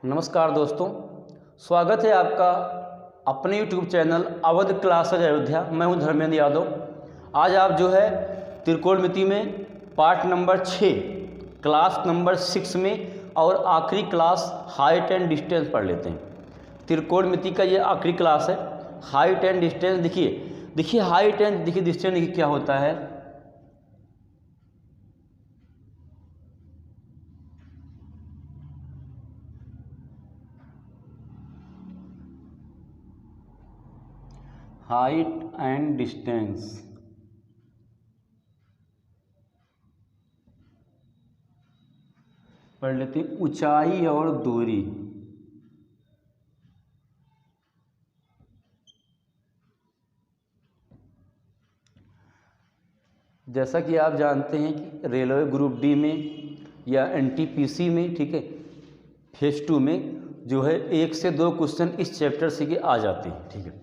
नमस्कार दोस्तों, स्वागत है आपका अपने YouTube channel Awadh classes Ayodhya. मैं हूं धर्मेंद्र यादव। आज आप जो है त्रिकोणमिति में पार्ट नंबर 6 क्लास नंबर 6 में और आखिरी क्लास हाइट एंड डिस्टेंस पढ़ लेते हैं। त्रिकोणमिति का ये आखिरी क्लास है। हाइट एंड डिस्टेंस देखिए हाइट एंड डिस्टेंस क्या होता है। हाइट एंड डिस्टेंस पढ़ लेते हैं। ऊंचाई और दूरी। जैसा कि आप जानते हैं कि रेलवे ग्रुप डी में या एनटीपीसी में, ठीक है, फेज 2 में जो है 1 से 2 क्वेश्चन इस चैप्टर से के आ जाते हैं। ठीक है,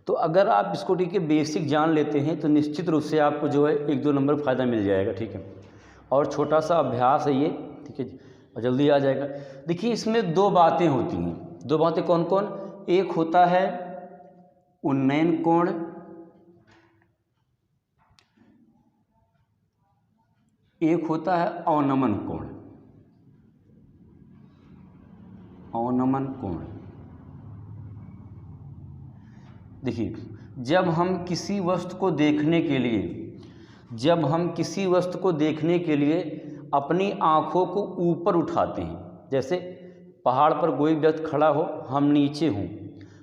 तो अगर आप इसको ठीक है बेसिक जान लेते हैं तो निश्चित रूप से आपको जो है 1-2 नंबर फ़ायदा मिल जाएगा। ठीक है, और छोटा सा अभ्यास है ये, ठीक है, और जल्दी आ जाएगा। देखिए इसमें 2 बातें होती हैं। 2 बातें कौन कौन? एक होता है उन्नयन कोण, एक होता है अवनमन कोण। अवनमन कोण देखिए, जब हम किसी वस्तु को देखने के लिए अपनी आँखों को ऊपर उठाते हैं, जैसे पहाड़ पर कोई व्यक्ति खड़ा हो, हम नीचे हों,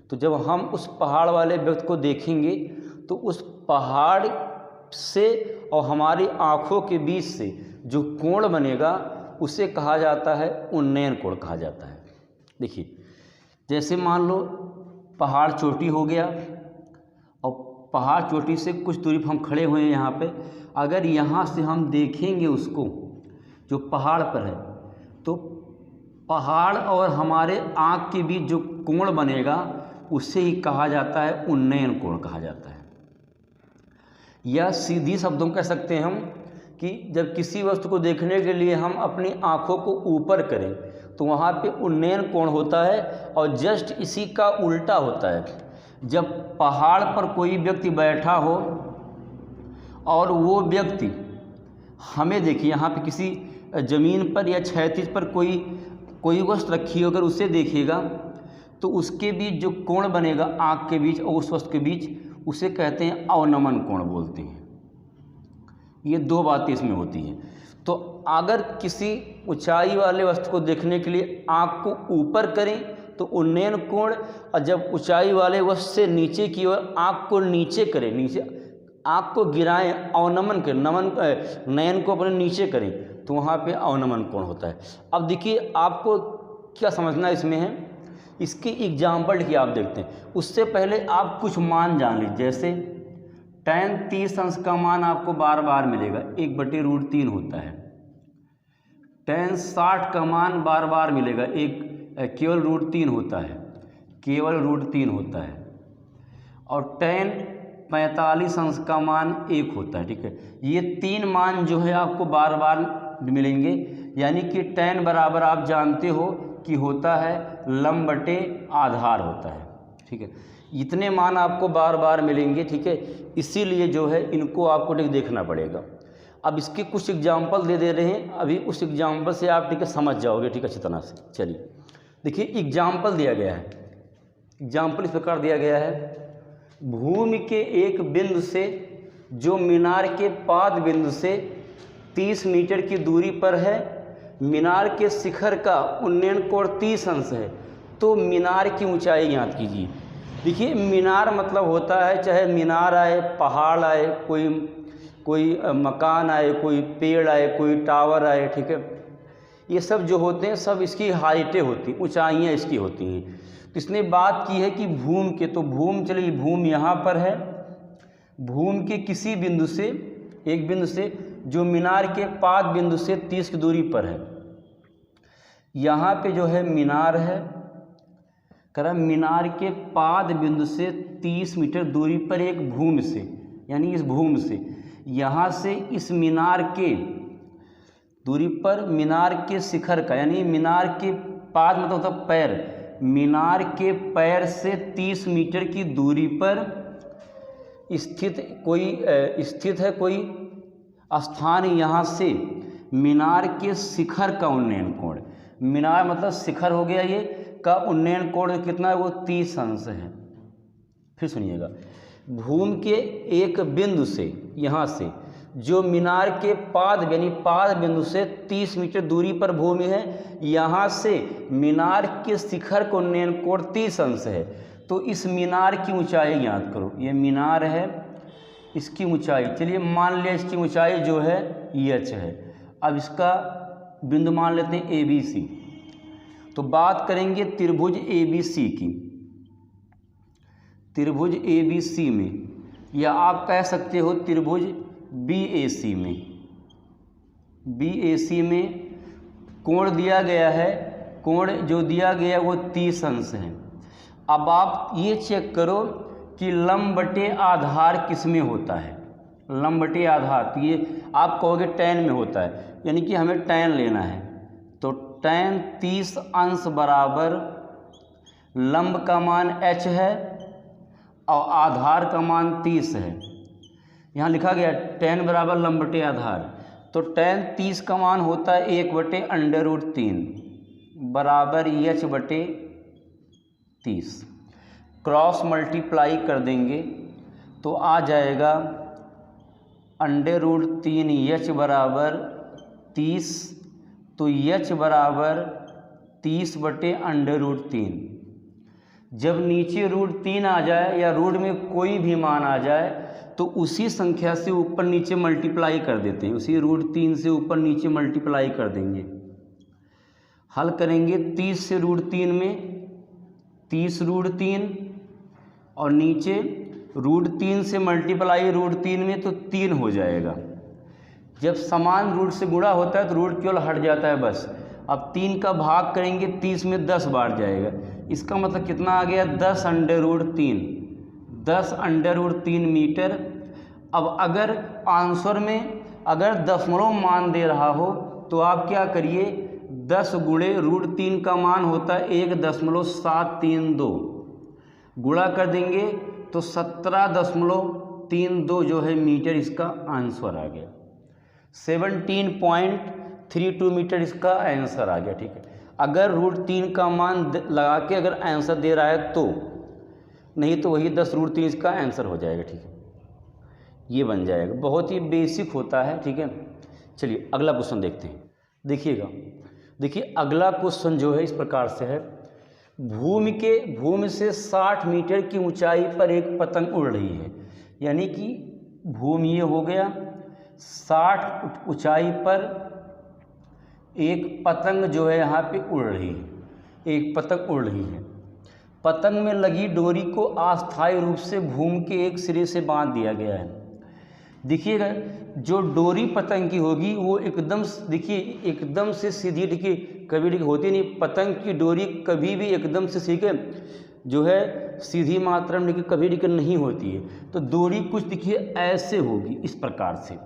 तो जब हम उस पहाड़ वाले व्यक्ति को देखेंगे तो उस पहाड़ से और हमारी आँखों के बीच से जो कोण बनेगा उसे कहा जाता है उन्नयन कोण कहा जाता है। देखिए जैसे मान लो पहाड़ चोटी हो गया और पहाड़ चोटी से कुछ दूरी पर हम खड़े हुए हैं यहाँ पे। अगर यहाँ से हम देखेंगे उसको जो पहाड़ पर है, तो पहाड़ और हमारे आँख के बीच जो कोण बनेगा उसे ही कहा जाता है उन्नयन कोण कहा जाता है। या सीधी शब्दों कह सकते हैं हम कि जब किसी वस्तु को देखने के लिए हम अपनी आँखों को ऊपर करें तो वहाँ पे उन्नयन कोण होता है। और जस्ट इसी का उल्टा होता है, जब पहाड़ पर कोई व्यक्ति बैठा हो और वो व्यक्ति हमें देखिए, यहाँ पे किसी ज़मीन पर या क्षैतिज पर कोई वस्तु रखी हो, अगर उसे देखिएगा तो उसके बीच जो कोण बनेगा आँख के बीच और उस वस्तु के बीच, उसे कहते हैं अवनमन कोण बोलते हैं। ये 2 बातें इसमें होती हैं। तो अगर किसी ऊंचाई वाले वस्तु को देखने के लिए आँख को ऊपर करें तो उन्नयन कोण, और जब ऊंचाई वाले वस्तु से नीचे की ओर आँख को नीचे करें, नीचे आँख को गिराएं, अवनमन करें, नयन को अपने नीचे करें, तो वहाँ पे अवनमन कोण होता है। अब देखिए आपको क्या समझना इसमें है, इसकी एग्जाम्पल की आप देखते हैं। उससे पहले आप कुछ मान जान लीजिए, जैसे tan 30 अंश का मान आपको बार बार मिलेगा, 1/√3 होता है। tan 60 का मान बार बार मिलेगा, केवल √3 होता है, केवल √3 होता है। और tan 45 अंश का मान 1 होता है। ठीक है, ये 3 मान जो है आपको बार बार मिलेंगे। यानी कि tan बराबर आप जानते हो कि होता है लंब बटे आधार होता है। ठीक है, इतने मान आपको बार बार मिलेंगे। ठीक है, इसीलिए जो है इनको आपको देखना पड़ेगा। अब इसके कुछ एग्जाम्पल दे रहे हैं, अभी उस एग्जाम्पल से आप ठीक है समझ जाओगे, ठीक है, अच्छी तरह से। चलिए देखिए एग्जाम्पल दिया गया है। एग्जाम्पल इस प्रकार दिया गया है, भूमि के एक बिंदु से जो मीनार के पाद बिंदु से 30 मीटर की दूरी पर है, मीनार के शिखर का उन्नयन कोण 30 अंश है, तो मीनार की ऊंचाई ज्ञात कीजिए। देखिए मीनार मतलब होता है, चाहे मीनार आए, पहाड़ आए, कोई मकान आए, कोई पेड़ आए, कोई टावर आए, ठीक है, ये सब जो होते हैं सब इसकी हाइटें होती हैं, ऊंचाइयाँ इसकी होती हैं। तो इसने बात की है कि भूमि के, तो भूमि, चलिए भूमि यहाँ पर है, भूमि के किसी बिंदु से, एक बिंदु से जो मीनार के पाद बिंदु से 30 की दूरी पर है, यहाँ पे जो है मीनार है, करा मीनार के पाद बिंदु से 30 मीटर दूरी पर एक भूमि से, यानी इस भूमि से, यहाँ से इस मीनार के दूरी पर मीनार के शिखर का, यानी मीनार के पाद मतलब होता है पैर, मीनार के पैर से 30 मीटर की दूरी पर स्थित है कोई स्थान, यहाँ से मीनार के शिखर का उन्नयन कोण, मीनार मतलब शिखर हो गया ये, का उन्नयन कोण कितना है, वो 30 अंश है। फिर सुनिएगा, भूमि के एक बिंदु से, यहाँ से जो मीनार के पाद यानी पाद बिंदु से 30 मीटर दूरी पर भूमि है, यहाँ से मीनार के शिखर का उन्नयन कोण 30 अंश है। तो इस मीनार की ऊंचाई याद करो, ये मीनार है, इसकी ऊंचाई, चलिए मान लिया इसकी ऊंचाई जो है h है। अब इसका बिंदु मान लेते हैं ABC। तो बात करेंगे त्रिभुज ABC की, त्रिभुज ABC में, या आप कह सकते हो त्रिभुज BAC में, BAC में कोण दिया गया है, कोण जो दिया गया वो 30 अंश है। अब आप ये चेक करो कि लंब बटे आधार किस में होता है, लंब बटे आधार, तो ये आप कहोगे tan में होता है, यानी कि हमें tan लेना है। तो tan 30 अंश बराबर लंब का मान h है और आधार का मान 30 है। यहाँ लिखा गया tan बराबर लंब बटे आधार, तो tan 30 का मान होता है 1/√3 बराबर h बटे 30। क्रॉस मल्टीप्लाई कर देंगे तो आ जाएगा √3h बराबर 30, तो h बराबर 30 बटे √3। जब नीचे √3 आ जाए या रूट में कोई भी मान आ जाए तो उसी संख्या से ऊपर नीचे मल्टीप्लाई कर देते हैं, उसी √3 से ऊपर नीचे मल्टीप्लाई कर देंगे। हल करेंगे 30 से √3 में 30 √3 और नीचे √3 से मल्टीप्लाई √3 में तो 3 हो जाएगा। जब समान रूट से गुणा होता है तो रूट केवल हट जाता है बस। अब 3 का भाग करेंगे 30 में 10 बार जाएगा, इसका मतलब कितना आ गया 10√3, 10√3 मीटर। अब अगर आंसर में अगर दशमलव मान दे रहा हो तो आप क्या करिए, 10 गुणे √3 का मान होता है 1.732, गुणा कर देंगे तो 17.32 जो है मीटर इसका आंसर आ गया, 17.32 मीटर इसका आंसर आ गया। ठीक है, अगर √3 का मान लगा के अगर आंसर दे रहा है तो, नहीं तो वही 10√3 इसका आंसर हो जाएगा। ठीक है, ये बन जाएगा, बहुत ही बेसिक होता है। ठीक है, चलिए अगला क्वेश्चन देखते हैं। देखिएगा, देखिए अगला क्वेश्चन जो है इस प्रकार से है, भूमि से 60 मीटर की ऊंचाई पर एक पतंग उड़ रही है, यानी कि भूमि ये हो गया, 60 ऊंचाई पर एक पतंग जो है यहाँ पे उड़ रही है, एक पतंग उड़ रही है। पतंग में लगी डोरी को अस्थायी रूप से भूमि के एक सिरे से बांध दिया गया है। देखिएगा, जो डोरी पतंग की होगी वो एकदम, देखिए एकदम से सीधी, देखिए कभी होती नहीं, पतंग की डोरी कभी भी एकदम से सीधे जो है सीधी मात्रा में कभी नहीं होती है। तो डोरी कुछ देखिए ऐसे होगी, इस प्रकार से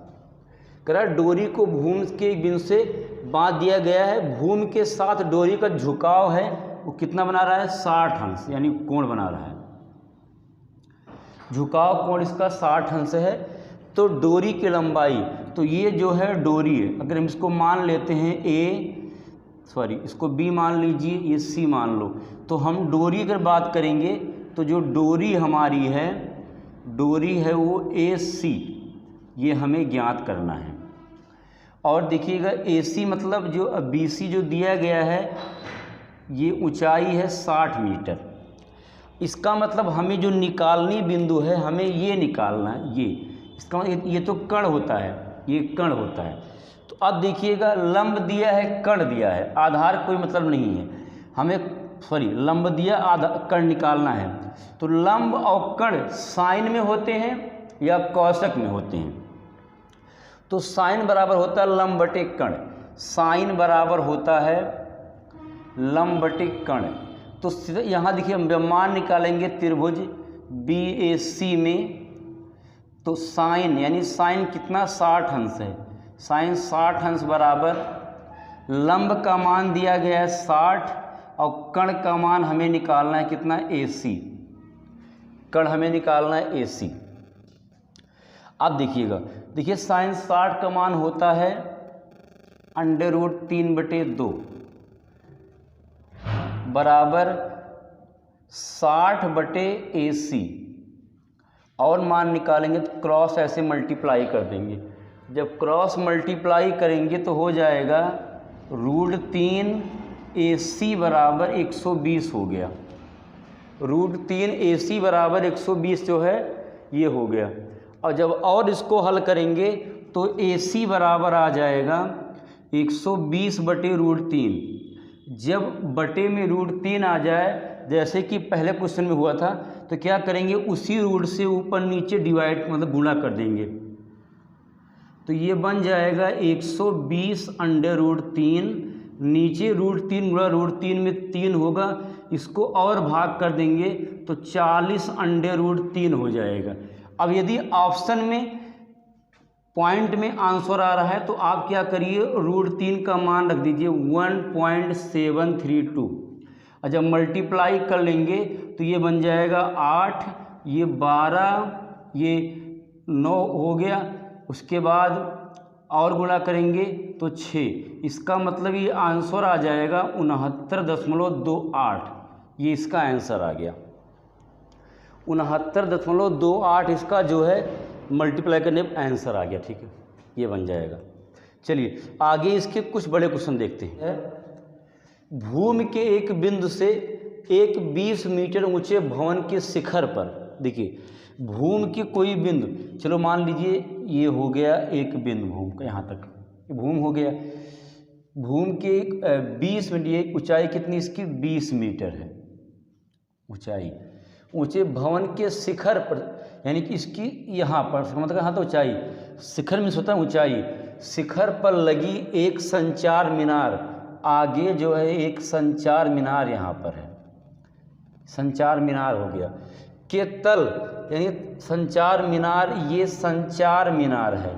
करा, डोरी को भूमि के एक बिंदु से बांध दिया गया है, भूमि के साथ डोरी का झुकाव है वो कितना बना रहा है 60 अंश, यानी कोण बना रहा है, झुकाव कोण इसका 60 अंश है। तो डोरी की लंबाई, तो ये जो है डोरी है, अगर हम इसको मान लेते हैं इसको B मान लीजिए, ये C मान लो, तो हम डोरी अगर बात करेंगे तो जो डोरी हमारी है, डोरी है वो AC, ये हमें ज्ञात करना है। और देखिएगा AC मतलब जो BC जो दिया गया है ये ऊंचाई है 60 मीटर, इसका मतलब हमें जो निकालनी बिंदु है हमें ये निकालना है, ये इसका मतलब ये तो कण होता है, ये कण होता है। तो अब देखिएगा लंब दिया है, कण दिया है, आधार कोई मतलब नहीं है, हमें लंब दिया, आधार कण निकालना है। तो लंब और कण साइन में होते हैं या कौशक में होते हैं, तो साइन बराबर होता है लंब बटे कण, साइन बराबर होता है लंब बटे कण। तो यहाँ देखिए हम मान निकालेंगे त्रिभुज BAC में, तो साइन यानी साइन कितना 60 अंश है, साइन 60 अंश बराबर लंब का मान दिया गया है 60, और कण का मान हमें निकालना है कितना, AC। कण हमें निकालना है AC। अब देखिएगा, देखिए sin 60 का मान होता है √3/2 बराबर 60/AC। और मान निकालेंगे तो क्रॉस ऐसे मल्टीप्लाई कर देंगे। जब क्रॉस मल्टीप्लाई करेंगे तो हो जाएगा √3AC बराबर 120 हो गया। √3AC बराबर 120 जो है ये हो गया। और जब और इसको हल करेंगे तो AC बराबर आ जाएगा 120/√3। जब बटे में √3 आ जाए, जैसे कि पहले क्वेश्चन में हुआ था, तो क्या करेंगे, उसी रूट से ऊपर नीचे डिवाइड मतलब गुणा कर देंगे। तो ये बन जाएगा 120/√3, नीचे √3 गुणा √3 में 3 होगा, इसको और भाग कर देंगे तो 40/√3 हो जाएगा। अब यदि ऑप्शन में पॉइंट में आंसर आ रहा है तो आप क्या करिए, √3 का मान रख दीजिए 1.732। और जब मल्टीप्लाई कर लेंगे तो ये बन जाएगा 8, ये 12, ये 9 हो गया। उसके बाद और गुणा करेंगे तो 6। इसका मतलब ये आंसर आ जाएगा 69.28। ये इसका आंसर आ गया 69.28। इसका जो है मल्टीप्लाई करने पर आंसर आ गया। ठीक है, ये बन जाएगा। चलिए आगे इसके कुछ बड़े क्वेश्चन देखते हैं। भूमि के एक बिंदु से एक 20 मीटर ऊंचे भवन के शिखर पर, देखिए भूमि के कोई बिंदु, चलो मान लीजिए ये हो गया एक बिंदु भूमि का, यहाँ तक भूमि हो गया। भूमि के 20 मीटर ऊंचाई कितनी इसकी, 20 मीटर है ऊंचाई। ऊंचे भवन के शिखर पर, यानी कि इसकी यहाँ पर मतलब यहाँ तो ऊंचाई, शिखर में होता है ऊंचाई। शिखर पर लगी एक संचार मीनार, आगे जो है एक संचार मीनार यहाँ पर है, संचार मीनार हो गया। के तल, यानी संचार मीनार, ये संचार मीनार है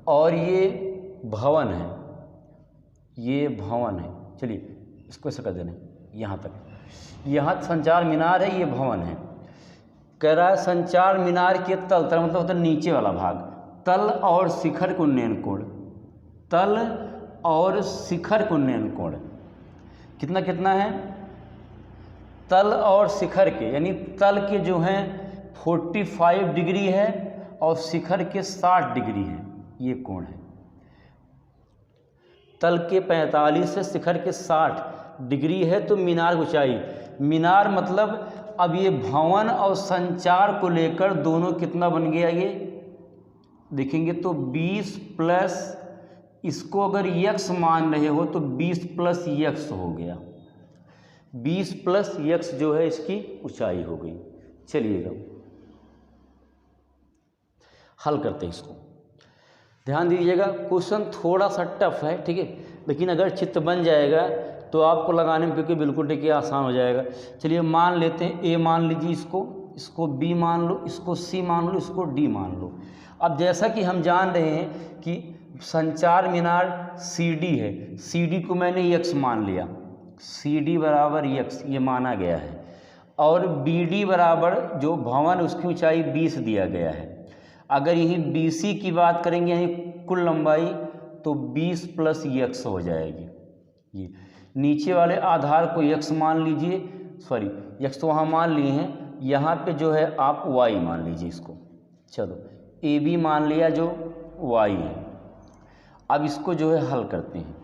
और ये भवन है, ये भवन है। चलिए इसको ऐसा कर देना, यहाँ तक, यहाँ संचार मीनार है, ये भवन है। कह रहा है संचार मीनार के तल, तल मतलब होता है नीचे वाला भाग, तल और शिखर के उन्नयन कोण, तल और शिखर के उन्नयन कोण कितना कितना है, तल और शिखर के, यानी तल के जो हैं 45 डिग्री है और शिखर के 60 डिग्री है, ये कोण है। तल के 45 से शिखर के 60 डिग्री है तो मीनार ऊंचाई, मीनार मतलब अब ये भवन और संचार को लेकर दोनों कितना बन गया, ये देखेंगे तो 20 प्लस, इसको अगर यक्स मान रहे हो तो 20 प्लस यक्स हो गया, 20 प्लस यक्स जो है इसकी ऊंचाई हो गई। चलिएगा हल करते हैं इसको, ध्यान दीजिएगा। क्वेश्चन थोड़ा सा टफ है, ठीक है, लेकिन अगर चित्र बन जाएगा तो आपको लगाने में क्योंकि बिल्कुल देखिए आसान हो जाएगा। चलिए मान लेते हैं, ए मान लीजिए, इसको बी मान लो, इसको सी मान लो, इसको डी मान लो। अब जैसा कि हम जान रहे हैं कि संचार मीनार CD है, CD को मैंने यक्स मान लिया, CD बराबर यक्स ये माना गया है, और BD बराबर जो भवन उसकी ऊंचाई 20 दिया गया है। अगर यही BC की बात करेंगे, यानी कुल लंबाई, तो 20 प्लस यक्स हो जाएगी। ये नीचे वाले आधार को यक्स मान लीजिए, सॉरी यक्स तो वहाँ मान लिए हैं, यहाँ पे जो है आप y मान लीजिए इसको। चलो AB मान लिया जो y है। अब इसको जो है हल करते हैं।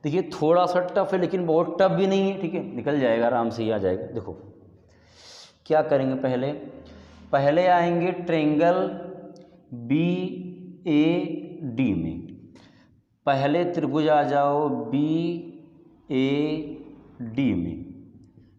देखिए थोड़ा सा टफ है लेकिन बहुत टफ भी नहीं है, ठीक है, निकल जाएगा, आराम से ही आ जाएगा। देखो क्या करेंगे, पहले आएंगे ट्रेंगल BAD में, पहले त्रिभुज आ जाओ BAD में,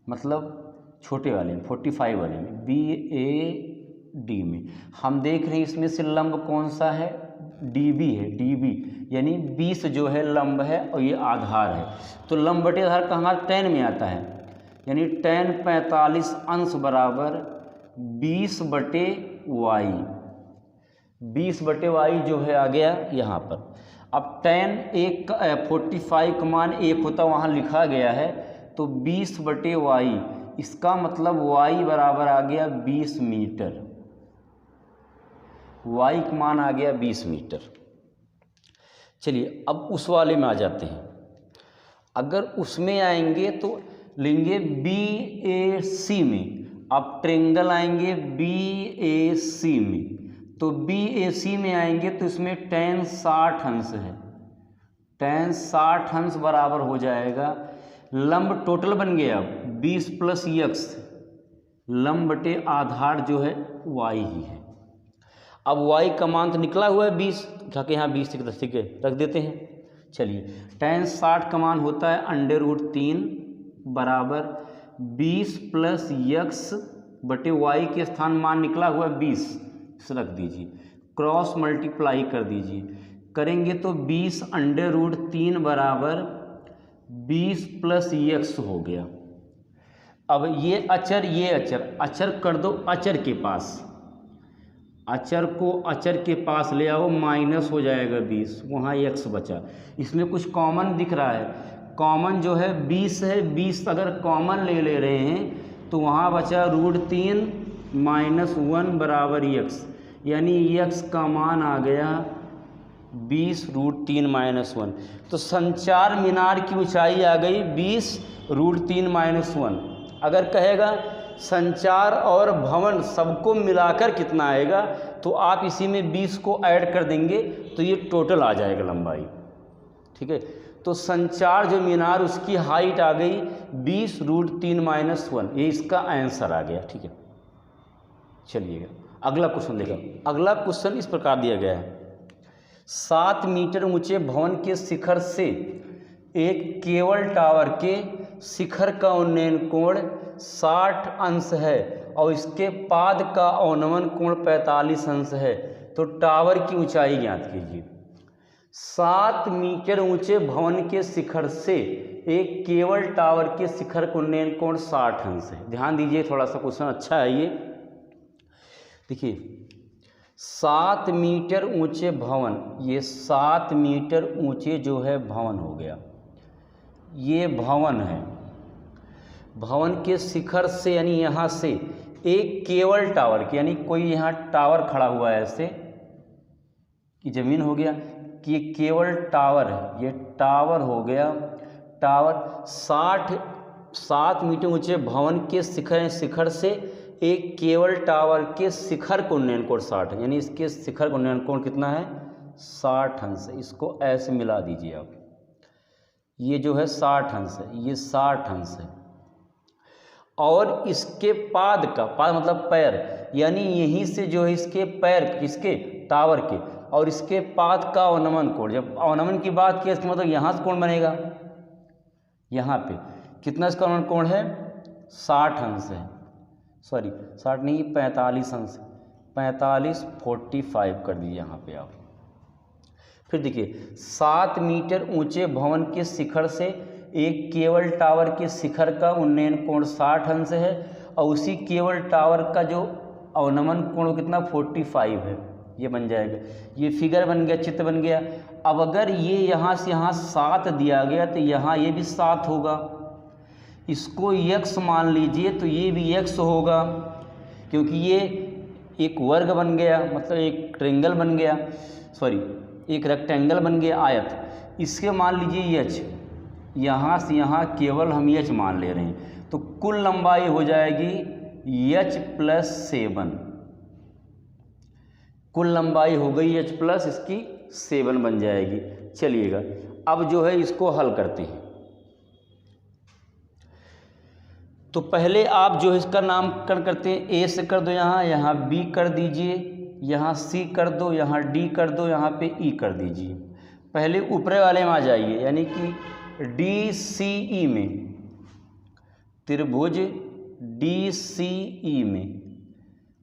मतलब छोटे वाले में 45 वाले में BAD में। हम देख रहे हैं इसमें से लंब कौन सा है, DB है, DB यानी 20 जो है लंब है और ये आधार है। तो लंब बटे आधार कहाँ tan में आता है, यानी tan 45 अंश बराबर 20/y, 20/y जो है आ गया यहाँ पर। अब tan एक 45 का मान 1 होता वहाँ लिखा गया है, तो 20/y, इसका मतलब y बराबर आ गया 20 मीटर। y का मान आ गया 20 मीटर। चलिए अब उस वाले में आ जाते हैं। अगर उसमें आएंगे तो लेंगे BAC में। अब ट्रेंगल आएंगे BAC में, तो BAC में आएंगे तो इसमें tan 60 अंश है। tan 60 अंश बराबर हो जाएगा, लंब टोटल बन गया 20 + x, लंब बटे आधार जो है y ही है। अब y का मान तो निकला हुआ है 20, जाके यहाँ 20 ठीक है रख देते हैं। चलिए tan 60 का मान होता है √3 बराबर 20 + x बटे y के स्थान मान निकला हुआ है 20, इसे रख दीजिए, क्रॉस मल्टीप्लाई कर दीजिए, करेंगे तो 20 √3 बराबर 20 + x हो गया। अब ये अचर कर दो अचर के पास, अचर को अचर के पास ले आओ, माइनस हो जाएगा 20, वहाँ x बचा। इसमें कुछ कॉमन दिख रहा है, कॉमन जो है 20 है, 20 अगर कॉमन ले रहे हैं तो वहाँ बचा √3 - 1 बराबर x, यानी x का मान आ गया 20 √3 - 1। तो संचार मीनार की ऊंचाई आ गई 20 √3 - 1। अगर कहेगा संचार और भवन सबको मिलाकर कितना आएगा, तो आप इसी में 20 को ऐड कर देंगे तो ये टोटल आ जाएगा लंबाई। ठीक है, तो संचार जो मीनार उसकी हाइट आ गई 20 √3 - 1, ये इसका आंसर आ गया। ठीक है, चलिएगा अगला क्वेश्चन देखा। अगला क्वेश्चन इस प्रकार दिया गया है, 7 मीटर ऊंचे भवन के शिखर से एक केबल टावर के शिखर का उन्नयन कोण 60 अंश है और इसके पाद का अवनमन कोण 45 अंश है, तो टावर की ऊंचाई ज्ञात कीजिए। 7 मीटर ऊंचे भवन के शिखर से एक केबल टावर के शिखर का उन्नयन कोण 60 अंश है। ध्यान दीजिए, थोड़ा सा क्वेश्चन अच्छा है ये। देखिए 7 मीटर ऊंचे भवन, ये 7 मीटर ऊंचे जो है भवन हो गया, ये भवन है। भवन के शिखर से यानी यहाँ से एक केबल टावर की, यानी कोई यहाँ टावर खड़ा हुआ है ऐसे कि जमीन हो गया कि ये केबल टावर है, ये टावर हो गया। टावर 7 मीटर ऊंचे भवन के शिखर से एक केबल टावर के शिखर का उन्नयन कोण 60 है, यानी इसके शिखर का उन्नयन कोण कितना है 60 अंश है। इसको ऐसे मिला दीजिए आप, ये जो है 60 अंश है, ये 60 अंश है। और इसके पाद का, पाद मतलब पैर, यानी यहीं से जो है इसके पैर, किसके टावर के, और इसके पाद का अवनमन कोण, जब अवनमन की बात की इसका मतलब यहाँ से कोण बनेगा, यहाँ पे कितना इसका अवनमन कोण है 60 अंश है, सॉरी 60 नहीं 45 अंश, 45 45 कर दीजिए यहाँ पे आप। फिर देखिए 7 मीटर ऊंचे भवन के शिखर से एक केबल टावर के शिखर का उन्नयन कोण 60 अंश है और उसी केबल टावर का जो अवनमन कोण कितना 45 है, ये बन जाएगा। ये फिगर बन गया, चित्र बन गया। अब अगर ये यहाँ से यहाँ 7 दिया गया तो यहाँ ये भी 7 होगा, इसको x मान लीजिए तो ये भी x होगा, क्योंकि ये एक वर्ग बन गया, मतलब एक ट्रेंगल बन गया, सॉरी एक रेक्टेंगल बन गया आयत। इसके मान लीजिए h, यहाँ से यहाँ केवल हम h मान ले रहे हैं, तो कुल लंबाई हो जाएगी h + 7, कुल लंबाई हो गई h प्लस इसकी 7 बन जाएगी। चलिएगा अब जो है इसको हल करते हैं। तो पहले आप जो है इसका नामकरण करते हैं, a से कर दो, यहाँ b कर दीजिए, यहाँ c कर दो, यहाँ d कर दो, यहाँ पे e कर दीजिए। पहले ऊपरे वाले में आ जाइए, यानी कि DCE में, त्रिभुज DCE में,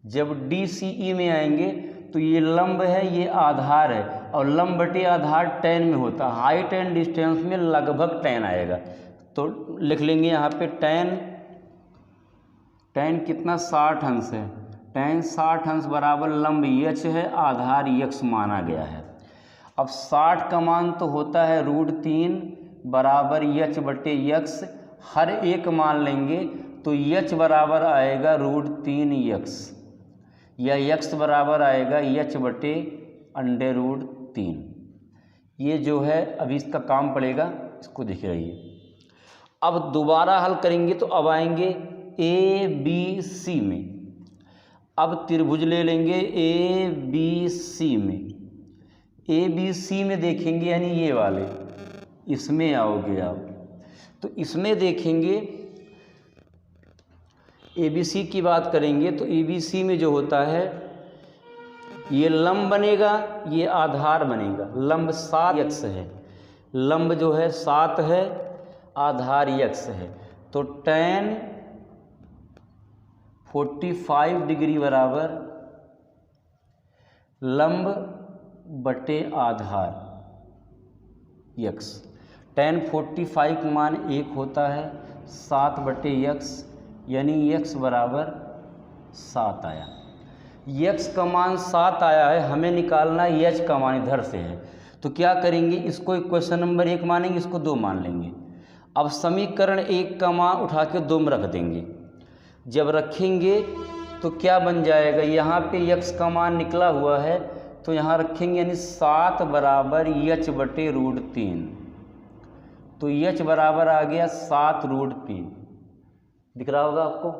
जब DCE में आएंगे तो ये लंब है, ये आधार है, और लंब बटे आधार tan में होता है, हाइट एंड डिस्टेंस में लगभग tan आएगा। तो लिख लेंगे यहाँ पे tan कितना 60 अंश है, tan 60 अंश बराबर लंब h है, आधार x माना गया है। अब 60 का मान तो होता है √3 बराबर यच बटे यक्स, हर एक मान लेंगे तो यच बराबर आएगा √3 या यक्स बराबर आएगा यच बटे √3। ये जो है अभी इसका काम पड़ेगा, इसको देख रहिए। अब दोबारा हल करेंगे तो अब आएंगे ABC में। अब त्रिभुज ले लेंगे ABC में। ABC में देखेंगे यानी ये वाले, इसमें आओगे आप तो इसमें देखेंगे ABC की बात करेंगे तो ABC में जो होता है ये लंब बनेगा, ये आधार बनेगा। लंब 7 यक्स है, लंब जो है 7 है, आधार यक्स है, तो tan 45 डिग्री बराबर लंब बटे आधार यक्स। tan 45 का मान 1 होता है, 7 बटे यक्स यानी यक्स बराबर 7 आया। यक्स का मान 7 आया है, हमें निकालना यच का मान इधर से है, तो क्या करेंगे, इसको इक्वेशन नंबर 1 मानेंगे, इसको 2 मान लेंगे। अब समीकरण 1 का मान उठा के 2 में रख देंगे। जब रखेंगे तो क्या बन जाएगा, यहाँ पे यक्स का मान निकला हुआ है तो यहाँ रखेंगे यानी 7 बराबर यच बटे √3, तो यच बराबर आ गया 7 √3। दिख रहा होगा आपको,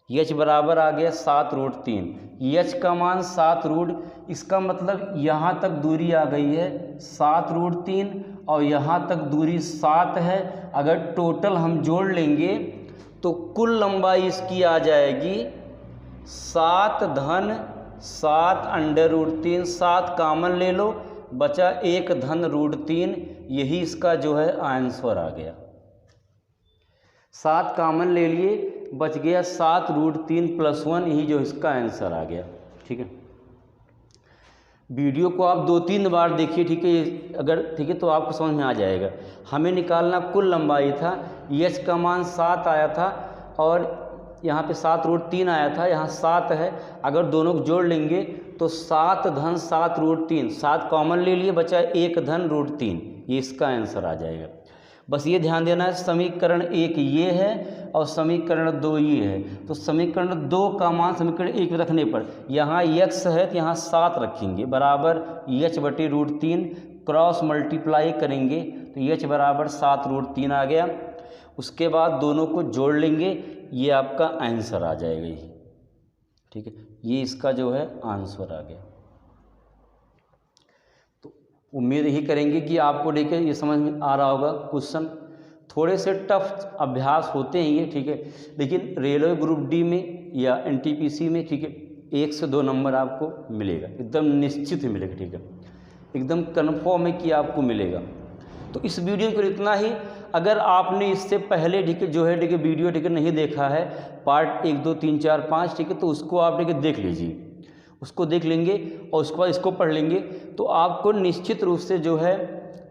यच बराबर आ गया 7 √3। यच का मान 7 इसका मतलब यहाँ तक दूरी आ गई है 7 √3 और यहाँ तक दूरी 7 है। अगर टोटल हम जोड़ लेंगे तो कुल लंबाई इसकी आ जाएगी 7 धन 7 √3, 7 कामन ले लो, बचा 1 धन √3, यही इसका जो है आंसर आ गया। 7 कामन ले लिए, बच गया 7 √3 + 1, यही जो इसका आंसर आ गया। ठीक है, वीडियो को आप 2-3 बार देखिए, ठीक है, अगर ठीक है तो आपको समझ में आ जाएगा। हमें निकालना कुल लंबाई था, यच का मान 7 आया था और यहाँ पे 7 √3 आया था, यहाँ 7 है, अगर दोनों को जोड़ लेंगे तो 7 धन 7 √3, 7 कॉमन ले लिए, बचा 1 धन √3, ये इसका आंसर आ जाएगा। बस ये ध्यान देना है, समीकरण 1 ये है और समीकरण 2 ये है, तो समीकरण 2 का मान समीकरण 1 में रखने पर यहाँ यक्स है तो यहाँ 7 रखेंगे बराबर यच बटे √3, क्रॉस मल्टीप्लाई करेंगे तो यच बराबर 7 √3 आ गया। उसके बाद दोनों को जोड़ लेंगे, ये आपका आंसर आ जाएगा ये। ठीक है, ये इसका जो है आंसर आ गया। तो उम्मीद यही करेंगे कि आपको देखिए ये समझ में आ रहा होगा। क्वेश्चन थोड़े से टफ अभ्यास होते हैं ये, ठीक है, लेकिन रेलवे ग्रुप डी में या NTPC में, ठीक है, 1 से 2 नंबर आपको मिलेगा, एकदम निश्चित ही मिलेगा। ठीक है, एकदम कन्फर्म है कि आपको मिलेगा। तो इस वीडियो पर इतना ही। अगर आपने इससे पहले ठीक है जो है ठीक है वीडियो ठीक है नहीं देखा है, पार्ट 1, 2, 3, 4, 5, ठीक है, तो उसको आप ठीक है देख लीजिए, उसको देख लेंगे और उसके बाद इसको पढ़ लेंगे तो आपको निश्चित रूप से जो है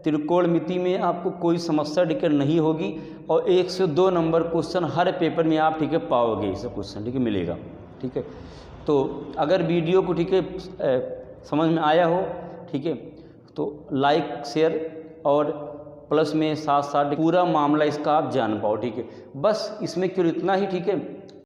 त्रिकोणमिति में आपको कोई समस्या ठीक है नहीं होगी और 1 से 2 नंबर क्वेश्चन हर पेपर में आप ठीक है पाओगे, इसे क्वेश्चन ठीक है मिलेगा। ठीक है, तो अगर वीडियो को ठीक है समझ में आया हो, ठीक है, तो लाइक शेयर और प्लस में साथ साथ पूरा मामला इसका आप जान पाओ। ठीक है, बस इसमें केवल इतना ही। ठीक है,